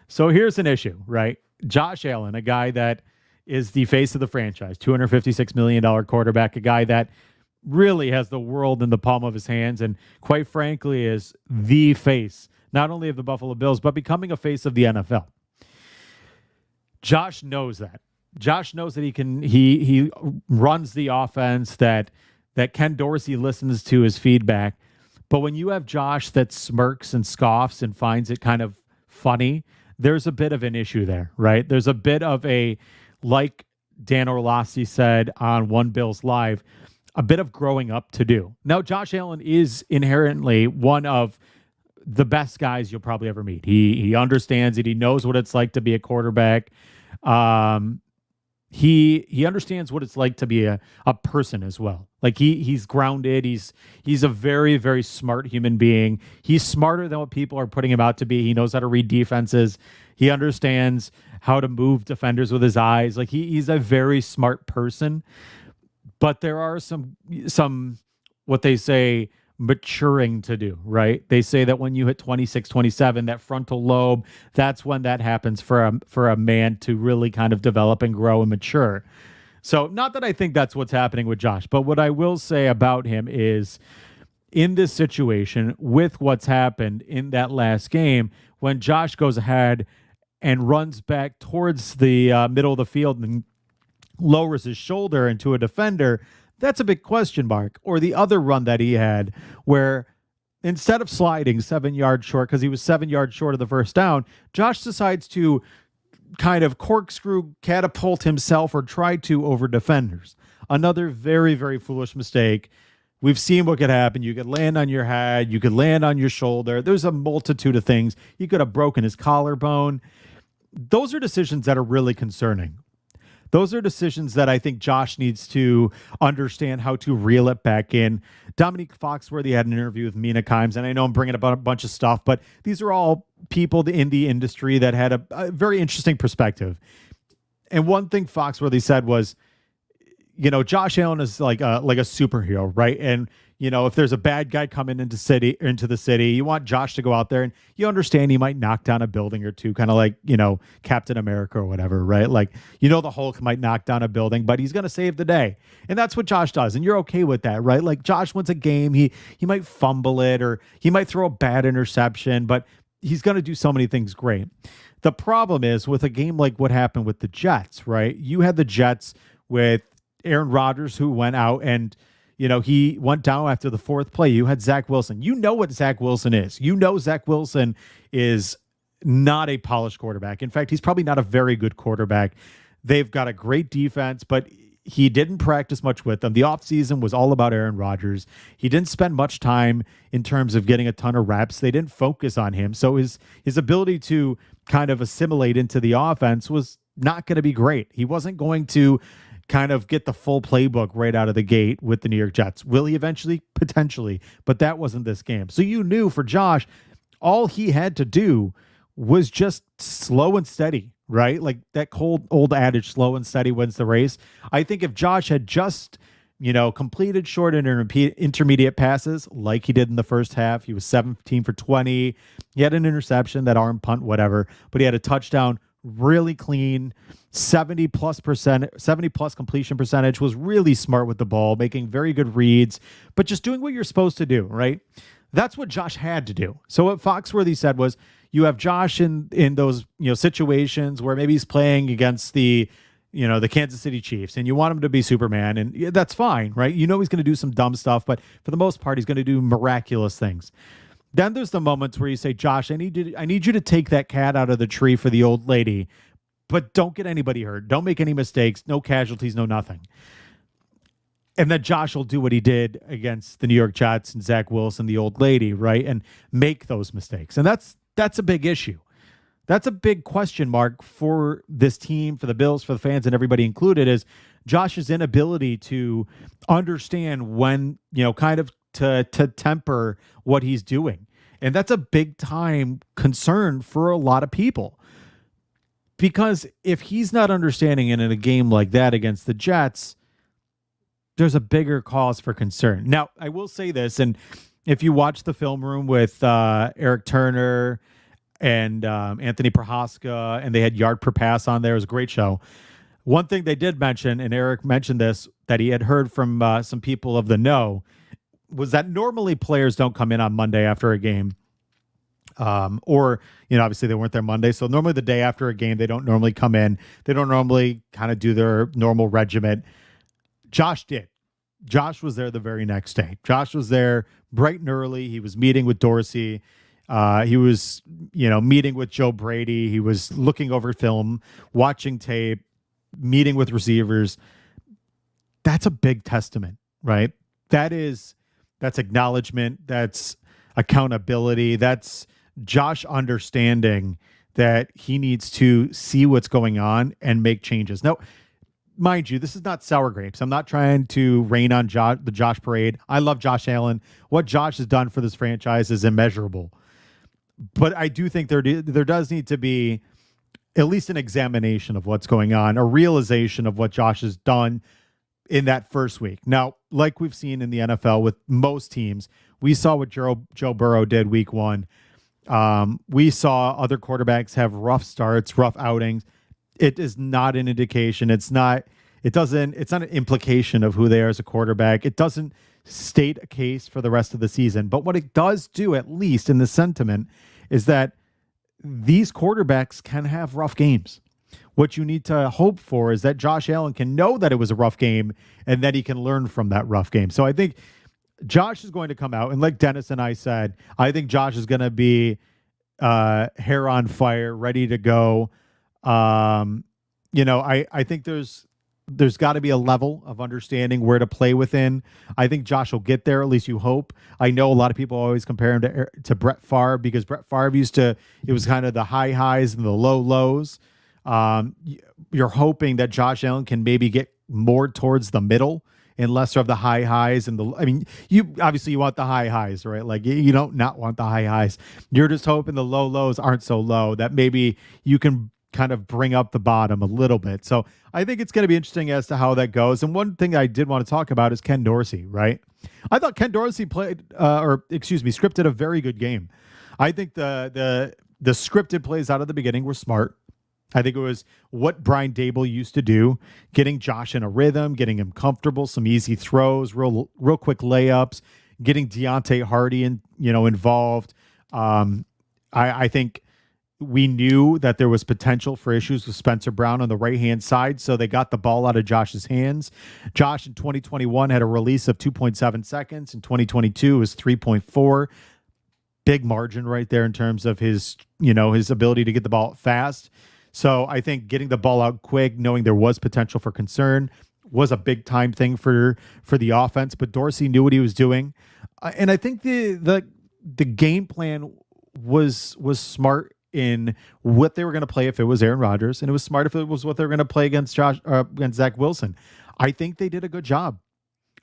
So here's an issue, right? Josh Allen, a guy that is the face of the franchise, $256 million quarterback, a guy that really has the world in the palm of his hands and quite frankly is the face, not only of the Buffalo Bills, but becoming a face of the NFL. Josh knows that. Josh knows that he runs the offense, that Ken Dorsey listens to his feedback. But when you have Josh that smirks and scoffs and finds it kind of funny, there's a bit of an issue there, right? There's a bit of like Dan Orlovsky said on One Bills Live, a bit of growing up to do. Now, Josh Allen is inherently one of the best guys you'll probably ever meet. He understands it. He knows what it's like to be a quarterback. He understands what it's like to be a person as well. Like he's grounded. He's a very, very smart human being. He's smarter than what people are putting him out to be. He knows how to read defenses. He understands how to move defenders with his eyes. Like he's a very smart person. But there are some what they say maturing to do, right? They say that when you hit 26, 27, that frontal lobe, that's when that happens for a man to really kind of develop and grow and mature. So not that I think that's what's happening with Josh, but what I will say about him is in this situation with what's happened in that last game, when Josh goes ahead and runs back towards the middle of the field and lowers his shoulder into a defender, that's a big question mark. Or the other run that he had where instead of sliding 7 yards short, because he was 7 yards short of the first down, Josh decides to kind of corkscrew, catapult himself or try to over defenders. Another very, very foolish mistake. We've seen what could happen. You could land on your head. You could land on your shoulder. There's a multitude of things. He could have broken his collarbone. Those are decisions that are really concerning. Those are decisions that I think Josh needs to understand how to reel it back in. Dominique Foxworthy had an interview with Mina Kimes, and I know I'm bringing up a bunch of stuff, but these are all people in the industry that had a very interesting perspective. And one thing Foxworthy said was, Josh Allen is like a superhero, right? And if there's a bad guy coming into the city, you want Josh to go out there and you understand he might knock down a building or two, kind of like, Captain America or whatever, right? Like, the Hulk might knock down a building, but he's going to save the day. And that's what Josh does. And you're okay with that, right? Like Josh wins a game. He might fumble it or he might throw a bad interception, but he's going to do so many things great. The problem is with a game like what happened with the Jets, right? You had the Jets with Aaron Rodgers who went out and he went down after the fourth play. You had Zach Wilson. You know what Zach Wilson is. Zach Wilson is not a polished quarterback. In fact, he's probably not a very good quarterback. They've got a great defense, but he didn't practice much with them. The offseason was all about Aaron Rodgers. He didn't spend much time in terms of getting a ton of reps. They didn't focus on him. So his ability to kind of assimilate into the offense was not going to be great. He wasn't going to kind of get the full playbook right out of the gate with the New York Jets. Will he eventually? Potentially, but that wasn't this game. So you knew for Josh, all he had to do was just slow and steady, right? Like that cold old adage, slow and steady wins the race. I think if Josh had just completed short and intermediate passes like he did in the first half. He was 17 for 20. He had an interception, that arm punt, whatever, but he had a touchdown, really clean, 70 plus completion percentage, was really smart with the ball, making very good reads, but just doing what you're supposed to do, right? That's what Josh had to do. So what Foxworthy said was, you have Josh in those, situations where maybe he's playing against the Kansas City Chiefs, and you want him to be Superman, and that's fine, right? He's going to do some dumb stuff, but for the most part, he's going to do miraculous things. Then there's the moments where you say, Josh, I need you to take that cat out of the tree for the old lady, but don't get anybody hurt. Don't make any mistakes. No casualties, no nothing. And then Josh will do what he did against the New York Jets and Zach Wilson, the old lady, right? And make those mistakes. And that's a big issue. That's a big question mark for this team, for the Bills, for the fans, and everybody included, is Josh's inability to understand when, kind of to temper what he's doing. And that's a big time concern for a lot of people. Because if he's not understanding it in a game like that against the Jets, there's a bigger cause for concern. Now, I will say this, and if you watch the film room with Eric Turner and Anthony Prohaska, and they had yard per pass on there. It was a great show. One thing they did mention, and Eric mentioned this, that he had heard from some people of the know, was that normally players don't come in on Monday after a game. Or, obviously they weren't there Monday. So normally the day after a game, they don't normally come in. They don't normally kind of do their normal regiment. Josh did. Josh was there the very next day. Josh was there bright and early. He was meeting with Dorsey. He was, meeting with Joe Brady. He was looking over film, watching tape, meeting with receivers. That's a big testament, right? That's acknowledgement. That's accountability. That's Josh understanding that he needs to see what's going on and make changes. Now, mind you, this is not sour grapes. I'm not trying to rain on the Josh parade. I love Josh Allen. What Josh has done for this franchise is immeasurable. But I do think there does need to be at least an examination of what's going on, a realization of what Josh has done in that first week. Now, like we've seen in the NFL with most teams, we saw what Joe Burrow did week one. We saw other quarterbacks have rough starts, rough outings. It is not an indication. It's not an implication of who they are as a quarterback. It doesn't state a case for the rest of the season. But what it does do, at least in the sentiment, is that these quarterbacks can have rough games. What you need to hope for is that Josh Allen can know that it was a rough game and that he can learn from that rough game. So I think Josh is going to come out, and like Dennis and I said, I think Josh is going to be hair on fire, ready to go. I think there's got to be a level of understanding where to play within. I think Josh will get there, at least you hope. I know a lot of people always compare him to Brett Favre, because Brett Favre it was kind of the high highs and the low lows. You're hoping that Josh Allen can maybe get more towards the middle and lesser of the high highs. You want the high highs, right? Like, you don't not want the high highs. You're just hoping the low lows aren't so low that maybe you can kind of bring up the bottom a little bit. So I think it's going to be interesting as to how that goes. And one thing I did want to talk about is Ken Dorsey, right? I thought Ken Dorsey scripted a very good game. I think the scripted plays out of the beginning were smart. I think it was what Brian Dable used to do, getting Josh in a rhythm, getting him comfortable, some easy throws, real quick layups, getting Deontay Hardy involved. I think we knew that there was potential for issues with Spencer Brown on the right-hand side, so they got the ball out of Josh's hands. Josh in 2021 had a release of 2.7 seconds. In 2022 was 3.4. Big margin right there in terms of his ability to get the ball out fast. So I think getting the ball out quick, knowing there was potential for concern, was a big time thing for the offense. But Dorsey knew what he was doing, and I think the game plan was smart in what they were going to play if it was Aaron Rodgers, and it was smart if it was what they were going to play against against Zach Wilson. I think they did a good job.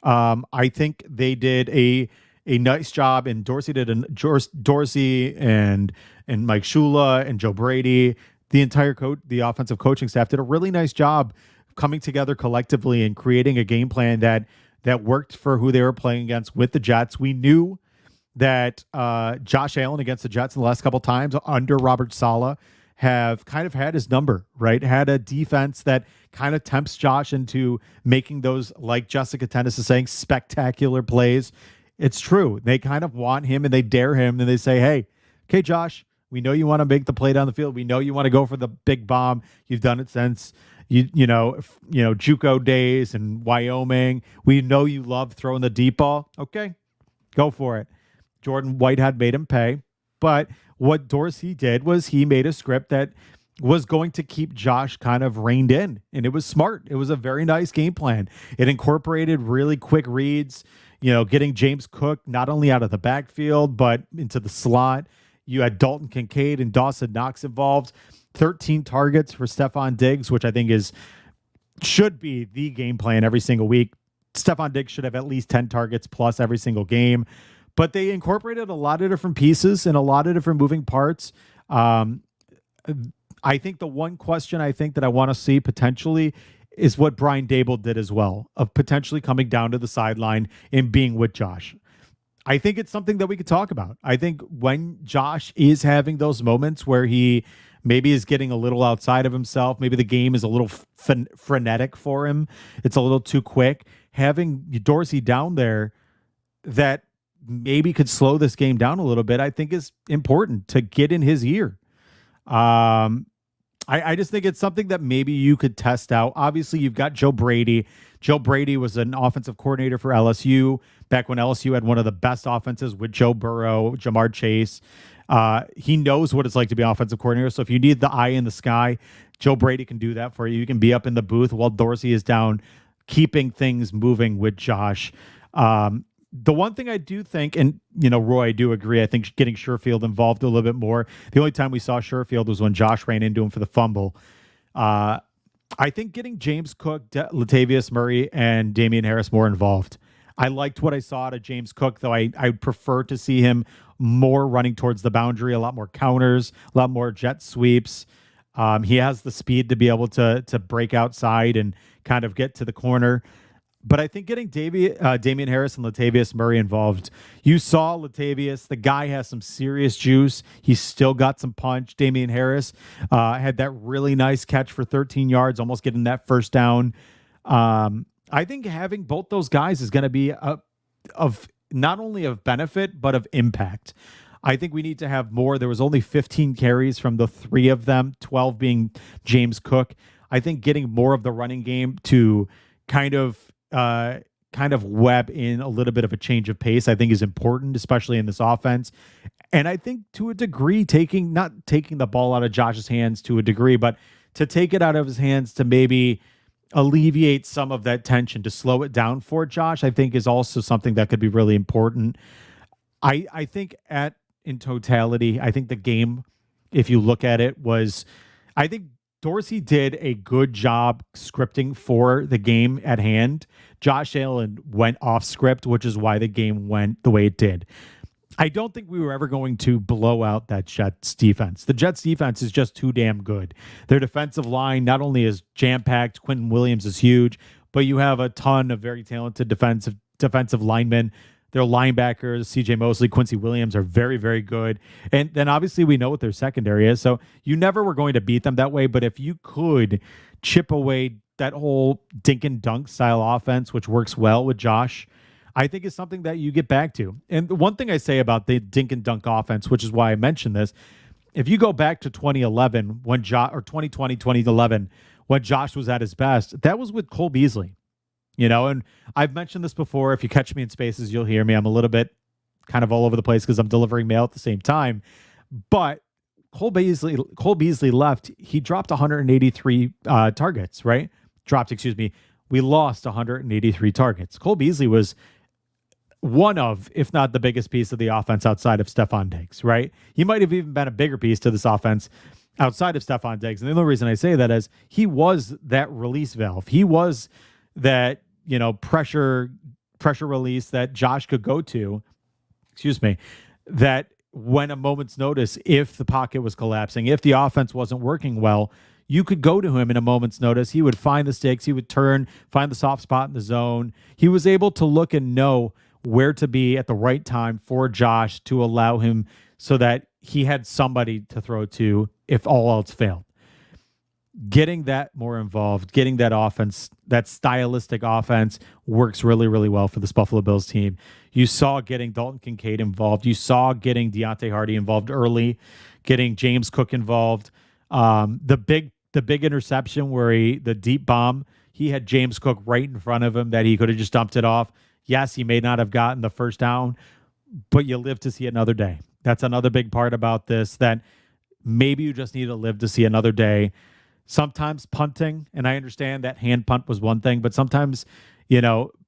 I think they did a nice job, and Dorsey and Mike Shula and Joe Brady. The entire the offensive coaching staff did a really nice job coming together collectively and creating a game plan that that worked for who they were playing against with the Jets. We knew that Josh Allen against the Jets in the last couple times under Robert Saleh have kind of had his number, right? Had a defense that kind of tempts Josh into making those, like Jessica Tennis is saying, spectacular plays. It's true. They kind of want him and they dare him and they say, hey, okay, Josh, we know you want to make the play down the field. We know you want to go for the big bomb. You've done it since JUCO days and Wyoming. We know you love throwing the deep ball. Okay, go for it. Jordan Whitehead made him pay. But what Dorsey did was he made a script that was going to keep Josh kind of reined in. And it was smart. It was a very nice game plan. It incorporated really quick reads, getting James Cook not only out of the backfield, but into the slot. You had Dalton Kincaid and Dawson Knox involved. 13 targets for Stephon Diggs, which I think should be the game plan every single week. Stephon Diggs should have at least 10 targets plus every single game. But they incorporated a lot of different pieces and a lot of different moving parts. I think the one question that I want to see potentially is what Brian Daboll did as well, of potentially coming down to the sideline and being with Josh. I think it's something that we could talk about. I think when Josh is having those moments where he maybe is getting a little outside of himself, maybe the game is a little frenetic for him, it's a little too quick, having Dorsey down there that maybe could slow this game down a little bit, I think is important to get in his ear. I just think it's something that maybe you could test out. Obviously, you've got Joe Brady. Joe Brady was an offensive coordinator for LSU back when LSU had one of the best offenses with Joe Burrow, Jamar Chase. He knows what it's like to be an offensive coordinator. So if you need the eye in the sky, Joe Brady can do that for you. You can be up in the booth while Dorsey is down, keeping things moving with Josh. The one thing I do think, and Roy, I do agree, I think getting Sherfield involved a little bit more. The only time we saw Sherfield was when Josh ran into him for the fumble. I think getting James Cook, Latavius Murray, and Damian Harris more involved. I liked what I saw out of James Cook, though I prefer to see him more running towards the boundary, a lot more counters, a lot more jet sweeps. He has the speed to be able to break outside and kind of get to the corner. But I think getting Damian Harris and Latavius Murray involved, you saw Latavius, the guy has some serious juice. He's still got some punch. Damian Harris had that really nice catch for 13 yards, almost getting that first down. I think having both those guys is going to be of not only of benefit, but of impact. I think we need to have more. There was only 15 carries from the three of them, 12 being James Cook. I think getting more of the running game to kind of web in a little bit of a change of pace, I think is important, especially in this offense. And I think to a degree, not taking the ball out of Josh's hands to a degree, but to take it out of his hands to maybe alleviate some of that tension, to slow it down for Josh, I think is also something that could be really important. I think in totality, I think the game, if you look at it, I think Dorsey did a good job scripting for the game at hand. Josh Allen went off script, which is why the game went the way it did. I don't think we were ever going to blow out that Jets defense. The Jets defense is just too damn good. Their defensive line not only is jam-packed, Quentin Williams is huge, but you have a ton of very talented defensive linemen. Their linebackers, CJ Mosley, Quincy Williams, are very, very good. And then obviously we know what their secondary is. So you never were going to beat them that way. But if you could chip away that whole dink and dunk style offense, which works well with Josh, I think is something that you get back to. And the one thing I say about the dink and dunk offense, which is why I mentioned this, if you go back to 2011, or 2020, 2011, when Josh was at his best, that was with Cole Beasley. And I've mentioned this before. If you catch me in spaces, you'll hear me. I'm a little bit kind of all over the place because I'm delivering mail at the same time. But Cole Beasley left. He dropped 183 targets, right? We lost 183 targets. Cole Beasley was one of, if not the biggest piece of the offense outside of Stephon Diggs, right? He might have even been a bigger piece to this offense outside of Stephon Diggs. And the only reason I say that is he was that release valve. He was that, pressure release that Josh could go to, that when a moment's notice, if the pocket was collapsing, if the offense wasn't working well, you could go to him in a moment's notice. He would find the sticks. He would turn, find the soft spot in the zone. He was able to look and know where to be at the right time for Josh to allow him so that he had somebody to throw to if all else failed. Getting that more involved, getting that offense, that stylistic offense works really, really well for this Buffalo Bills team. You saw getting Dalton Kincaid involved. You saw getting Deontay Hardy involved early, getting James Cook involved. The big interception where the deep bomb, he had James Cook right in front of him that he could have just dumped it off. Yes, he may not have gotten the first down, but you live to see another day. That's another big part about this, that maybe you just need to live to see another day. Sometimes punting, and I understand that hand punt was one thing, but sometimes,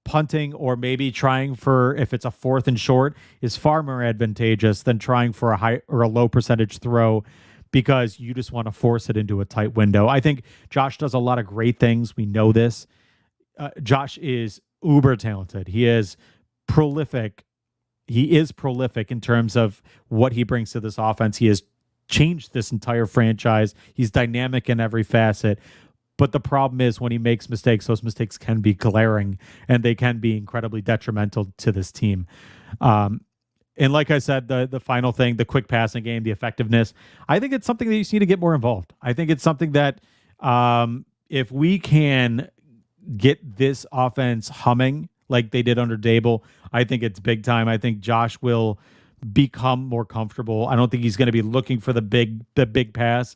punting or maybe trying for, if it's a 4th and short, is far more advantageous than trying for a high or a low percentage throw because you just want to force it into a tight window. I think Josh does a lot of great things. We know this. Josh is uber talented. He is prolific. He is prolific in terms of what he brings to this offense. He has changed this entire franchise. He's dynamic in every facet. But the problem is when he makes mistakes, those mistakes can be glaring and they can be incredibly detrimental to this team. And like I said, the final thing, the quick passing game, the effectiveness, I think it's something that you just need to get more involved. I think it's something that if we can get this offense humming like they did under Dable, I think it's big time. I think Josh will become more comfortable. I don't think he's going to be looking for the big pass.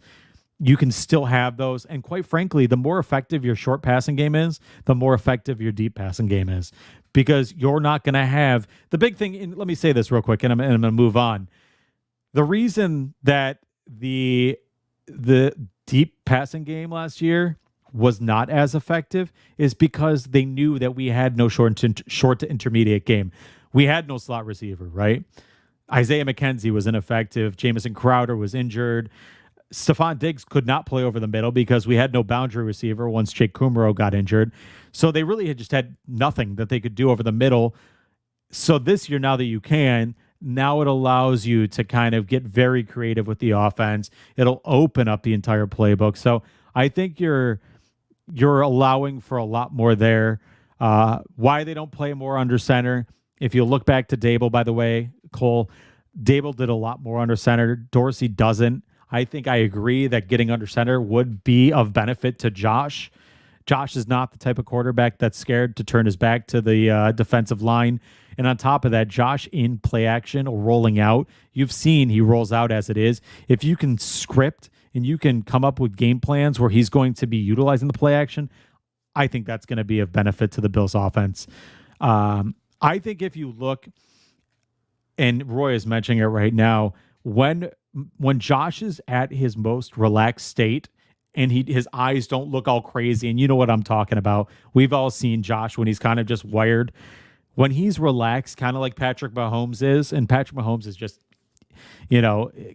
You can still have those. And quite frankly, the more effective your short passing game is, the more effective your deep passing game is, because you're not going to have the big thing. And let me say this real quick, and I'm going to move on. The reason that the deep passing game last year was not as effective is because they knew that we had no short to intermediate game. We had no slot receiver, right? Isaiah McKenzie was ineffective. Jamison Crowder was injured. Stephon Diggs could not play over the middle because we had no boundary receiver once Jake Kumaro got injured. So they really had nothing that they could do over the middle. So this year, now that you can, now it allows you to kind of get very creative with the offense. It'll open up the entire playbook. So I think you're allowing for a lot more there. Why they don't play more under center, if you look back to Dable, by the way, Cole, Dable did a lot more under center. Dorsey doesn't. I think I agree that getting under center would be of benefit to Josh. Josh is not the type of quarterback that's scared to turn his back to the defensive line. And on top of that, Josh in play action or rolling out, you've seen he rolls out as it is. If you can script and you can come up with game plans where he's going to be utilizing the play action, I think that's going to be of benefit to the Bills offense. I think if you look, and Roy is mentioning it right now, when Josh is at his most relaxed state and his eyes don't look all crazy, and you know what I'm talking about. We've all seen Josh when he's kind of just wired. When he's relaxed, kind of like Patrick Mahomes is, and Patrick Mahomes is just,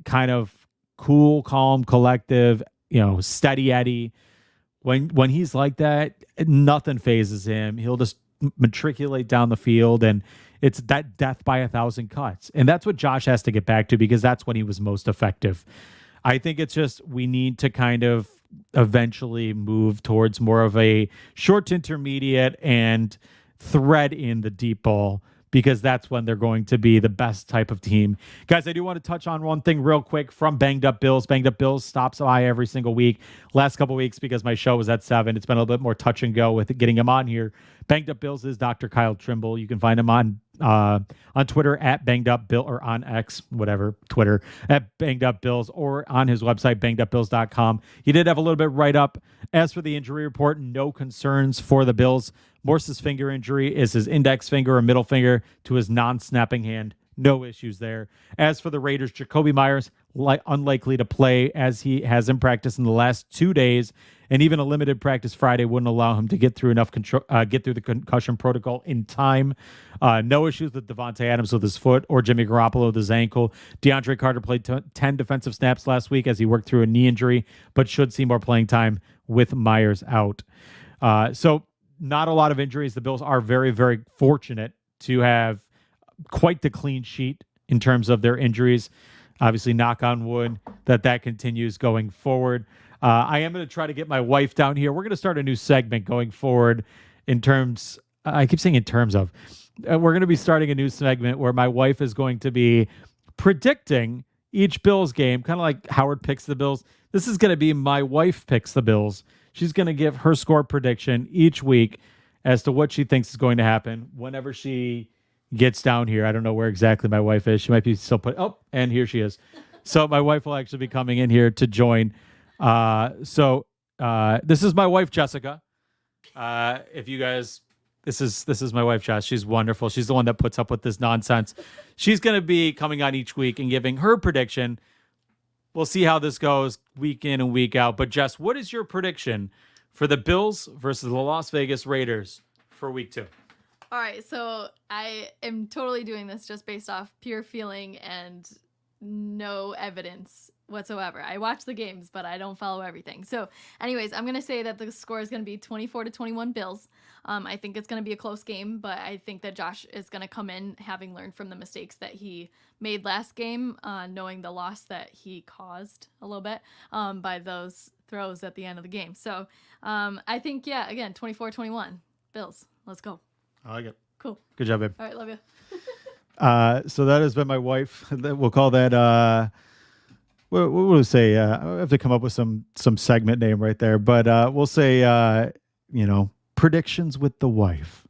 kind of cool, calm, collective, steady Eddie. When he's like that, nothing phases him. He'll just matriculate down the field, and it's that death by 1,000 cuts. And that's what Josh has to get back to, because that's when he was most effective. I think it's just we need to kind of eventually move towards more of a short to intermediate and thread in the deep ball, because that's when they're going to be the best type of team. Guys, I do want to touch on one thing real quick from Banged Up Bills. Banged Up Bills stops by every single week. Last couple weeks, because my show was at 7, it's been a little bit more touch and go with getting him on here. Banged Up Bills is Dr. Kyle Trimble. You can find him on Twitter at Banged Up Bill, or on X, whatever, Twitter, at Banged Up Bills, or on his website, bangedupbills.com. He did have a little bit right up. As for the injury report, no concerns for the Bills. Morse's finger injury is his index finger or middle finger to his non-snapping hand. No issues there. As for the Raiders, Jacoby Myers unlikely to play, as he has in practice in the last 2 days, and even a limited practice Friday wouldn't allow him to get through the concussion protocol in time. No issues with Devontae Adams with his foot or Jimmy Garoppolo with his ankle. DeAndre Carter played 10 defensive snaps last week as he worked through a knee injury, but should see more playing time with Myers out. So not a lot of injuries. The Bills are very, very fortunate to have quite the clean sheet in terms of their injuries. Obviously, knock on wood that continues going forward. I am going to try to get my wife down here. We're going to start a new segment going forward in terms, I keep saying in terms of, we're going to be starting a new segment where my wife is going to be predicting each Bills game, kind of like Howard picks the Bills. This is going to be my wife picks the Bills. She's going to give her score prediction each week as to what she thinks is going to happen whenever she gets down here. I don't know where exactly my wife is. She might be still and here she is. So my wife will actually be coming in here to join. This is my wife, Jessica. If you guys, this is my wife, Jess. She's wonderful. She's the one that puts up with this nonsense. She's going to be coming on each week and giving her prediction. We'll see how this goes week in and week out. But Jess, what is your prediction for the Bills versus the Las Vegas Raiders for week 2? All right, so I am totally doing this just based off pure feeling and no evidence whatsoever. I watch the games, but I don't follow everything. So anyways, I'm going to say that the score is going to be 24-21 Bills. I think it's going to be a close game, but I think that Josh is going to come in having learned from the mistakes that he made last game, knowing the loss that he caused a little bit by those throws at the end of the game. So I think, yeah, again, 24-21 Bills. Let's go. I like it. Cool. Good job, babe. All right, love you. So that has been my wife. We'll call that, what will we say? I have to come up with some segment name right there, but we'll say, predictions with the wife.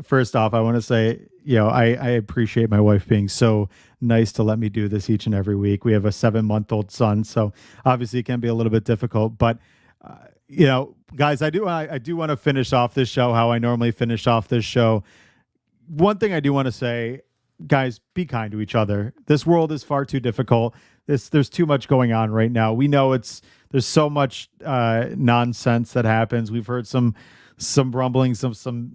First off, I want to say, I appreciate my wife being so nice to let me do this each and every week. We have a 7-month-old son, so obviously it can be a little bit difficult, but guys, I do want to finish off this show how I normally finish off this show. One thing I do want to say, guys, be kind to each other. This world is far too difficult. There's too much going on right now. We know there's so much nonsense that happens. We've heard some rumblings of some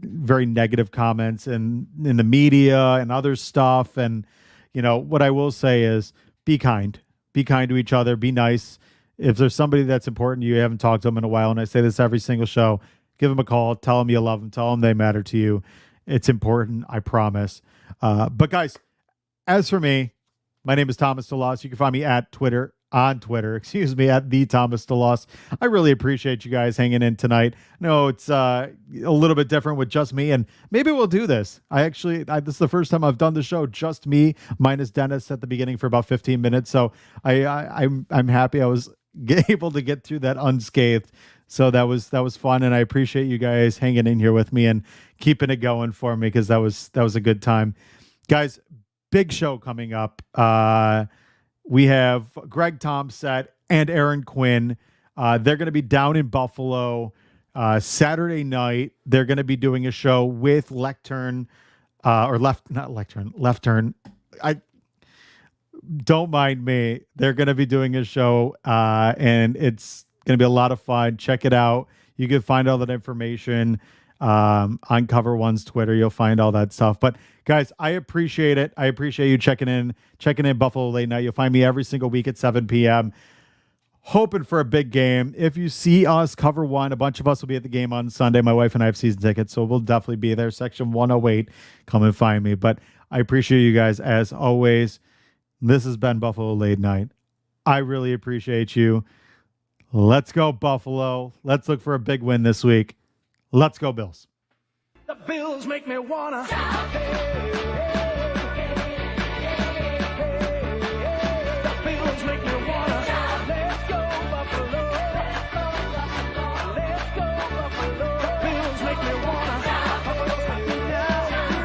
very negative comments in the media and other stuff. And what I will say is be kind to each other. Be nice. If there's somebody that's important to you, haven't talked to them in a while, and I say this every single show, give them a call, tell them you love them, tell them they matter to you. It's important, I promise. But guys, as for me, my name is Thomas DeLoss. You can find me at Twitter, at the Thomas DeLoss. I really appreciate you guys hanging in tonight. I know it's a little bit different with just me, and maybe we'll do this. This is the first time I've done the show just me, minus Dennis at the beginning for about 15 minutes. So I'm happy I was able to get through that unscathed. So that was fun, and I appreciate you guys hanging in here with me and keeping it going for me, because that was a good time. Guys, big show coming up. We have Greg Tomset and Aaron Quinn. They're going to be down in Buffalo Saturday night. They're going to be doing a show with Lectern, Left Turn. Don't mind me. They're going to be doing a show, and it's going to be a lot of fun. Check it out. You can find all that information on Cover One's Twitter. You'll find all that stuff. But guys, I appreciate it. I appreciate you checking in Buffalo Late Night. You'll find me every single week at 7 p.m. hoping for a big game. If you see us, Cover One, a bunch of us will be at the game on Sunday. My wife and I have season tickets, so we'll definitely be there. Section 108. Come and find me. But I appreciate you guys as always. This has been Buffalo Late Night. I really appreciate you. Let's go, Buffalo. Let's look for a big win this week. Let's go, Bills. The Bills make me wanna.